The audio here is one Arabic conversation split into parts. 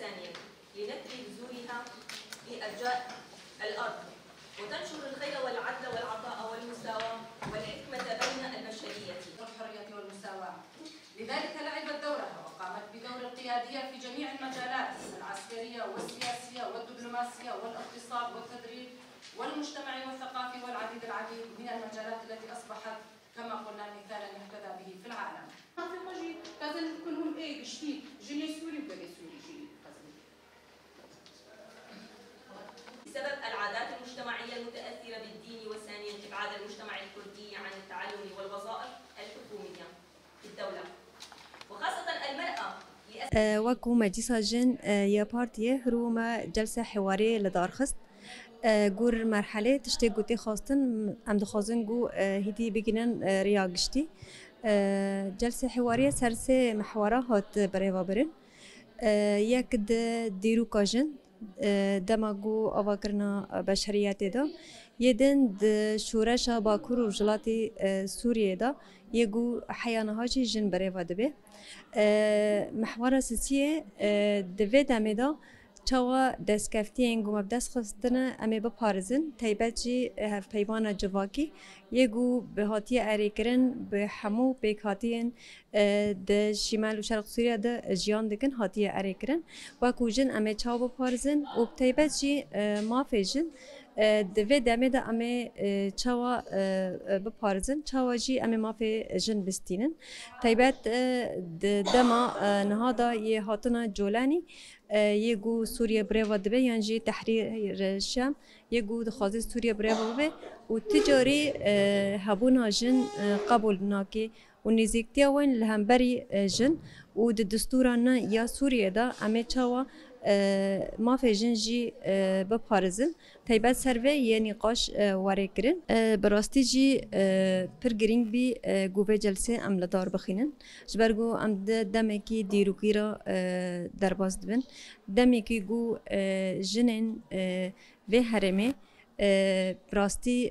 والثانية لنثري بذورها في أرجاء الأرض وتنشر الخير والعدل والعطاء والمساواة والحكمة بين البشرية والحرية والمساواة. لذلك لعبت دورها وقامت بدور القيادية في جميع المجالات العسكرية والسياسية والدبلوماسية والاقتصاد والتدريب والمجتمعي والثقافي والعديد من المجالات التي أصبحت كما قلنا مثالا يهتدى به في العالم. كلهم ايه جديد جيني سوري وبني سوري جديد. بسبب العادات المجتمعية المتأثرة بالدين وثانيا إبعاد المجتمع الكردي عن التعلم والوظائف الحكومية في الدولة وخاصة المرأة. وەکو مەجلیساژن یا پارتیە هەرومە جلسە حوارێ لە دارخست گور مرحلێ تشتێک گوتێ خواستن ئەم دخوازن گو هیدی بگینن ریا گشتی جلسە حوارێ سەرسێ محوارە هات بەرێوا برن یەک دیروکا ژن دەما گو ئاواکردنا بەشەریەتێ دا یەدن شورشا باکوور و وڵاتی سووریێ دا یەگو حەیانەها جی ژن بەرێوا دەبێ محوارە سسیە دەوێ دەمێ دا چاوا دەستکەفتیên گومە دەست خستنە ئەمێ بپارێزن تایبەت jî hevpeymana civakî yê gu bi hatiye erêkirin bi hemû pêkhatiyên di Şîmal û Şerq Sûriya de jiyan dikin hatiye erêkirin wekû jin em ê çawa biparisin û bi taybet jî mafê jin di vê demê de em ê çawa biparisin çawa jî em ê mafê jin bistînin taybet di dema niha da yê hatina colanî یه گو سوریه برای دبی یعنی تحریر شام یه گو دخوازی سوریه برای به و تجاری هبونا جن قبول ناکی و نزیکتی وین لهمبری جن و دستورنا یا سوریه دا امی چاوا ما في جنجي ببارزن تايبات سروي يعني نقاش واري كرن براستي جي برجرينج بي جوفي جلسة ام لدار بخينن جبرجو ام دمكي ديروكيرا درباز دبن دمكي جو جنن في هرمي براستي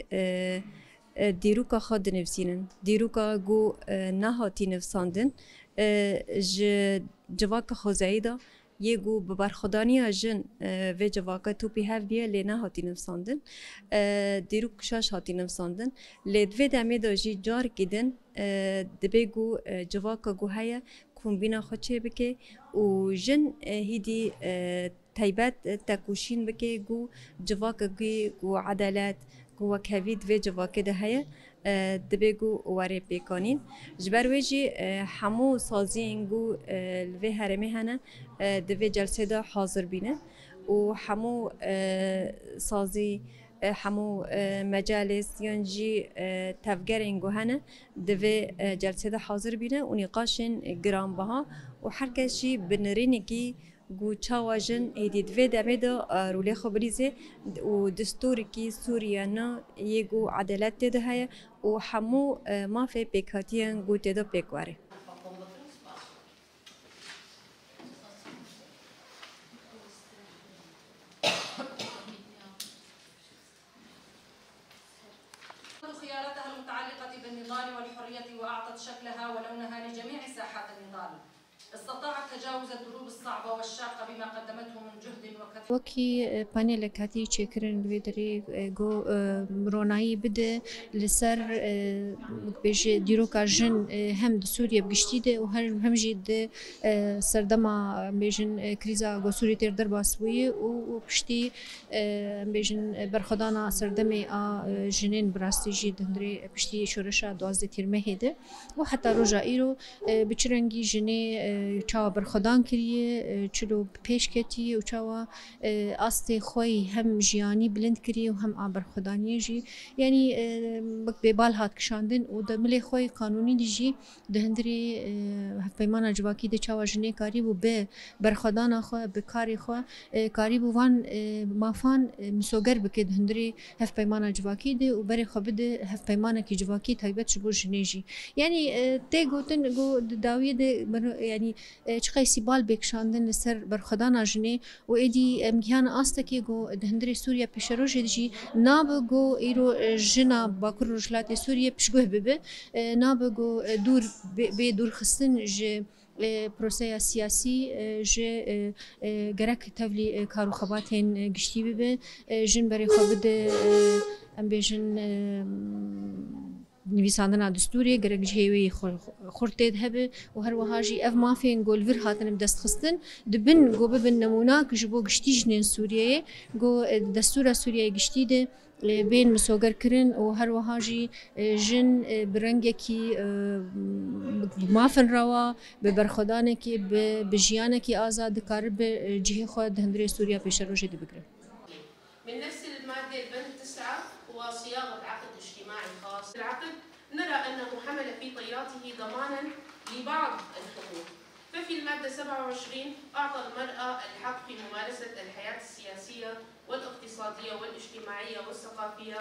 ديروكا خد نفسينن ديروكا جو نهاتي نفساندن جواك خوزايدا یه گو ببرخدانی جن و جواکا تو پی هف بیه لینا هاتی نفساندن دیرو کشاش هاتی نفساندن لیدوی دمی داجی جار کدن دبی گو جواکا گو هیا کمبینا خوچه بکه و جن هیدی تایبت تکوشین بکه گو جواکا گو عدالت گو وکهوید و جواکا ده هیا دبیگو واره پیکانین جبرویجی همو سازین گو لوی هرمی هنه دوی جلسه دا حاضر بینه و همو سازی همو مجالس یانجی تفگرین گو هنه دوی جلسه دا حاضر بینه و نقاشن گرام بها و هر کسی بنرینه کی گو چاواجن ایدید و دمه دا رولی خبریزه و دستور کی سوریا نا یگو عدالت ده هیا و همو ما في پیکاتیان گو تدا پیکواره خياراتها المتعلقة بالنضال والحرية وأعطت شكلها ولونها لجميع ساحات النضال استطاعت تجاوز الدروب الصعبة والشاقة بما قدمته من جهد وكثير. وكي بانيل كاتي تشكرن الفيدري جو روناي بده لسر بيج ديروكا جن هم سوريا بجشتيده وهم جد سردما بيجن كريزا جو سوريا تر درباسوي وبشتي بيجن برخدانا سردمي جنين براستي جد هندري بشتي شورشا دوازده تيرمه هده وحتى رجا ايرو بچرنگي جني چاوا برخدان کریه چلو پیش کتی و چاوا است خوی هم جیانی بلند کریه و هم برخدانی جی یعنی به بال هات کشاندن و دمل خوی قانونی دیجی دهندری پیمان جواکی ده چاوا جنه کاری و به برخدان خو به کاری خو کاری بو وان مافان مسوگر بکه دهندری هف پیمان جواکی ده و بر خو بده هف پیمان کی جواکی تایبت شبو جنه جی یعنی ته گوتن گو داوی ده يعني چقای سیبال بکشاندن لسر برخدان جنه و ایدی امکان است که گو دهندری سوریا پیشروش دیجی ناب گو ایرو جنا باکر رجلات سوریا پیشگوه ببه ناب گو دور به دور خستن ج پروسه سیاسی جه گرک تبلی کارو خباتین گشتی ببه جن برای خواب ده ام بیشن نویساندن دستوری گرگ جهوی خورتید هبه و هر وهاجی اف مافین گول ور هاتن بدست خستن دبن گو ببن نمونه کجبو گشتی جنین سوریه گو دستور سوریه گشتی ده بین مسوگر کرن و هر وهاجی جن برنگه کی مافن روا به برخدانه کی به بجیانه کی آزاد کار به جهه خود هندری سوریا پیش روجه دی بگره. من نفس المادة البند 9 هو صياغة عقد اجتماعي خاص. العقد نرى أنه حمل في طياته ضمانا لبعض الحقوق. ففي المادة 27 أعطى المرأة الحق في ممارسة الحياة السياسية والاقتصادية والاجتماعية والثقافية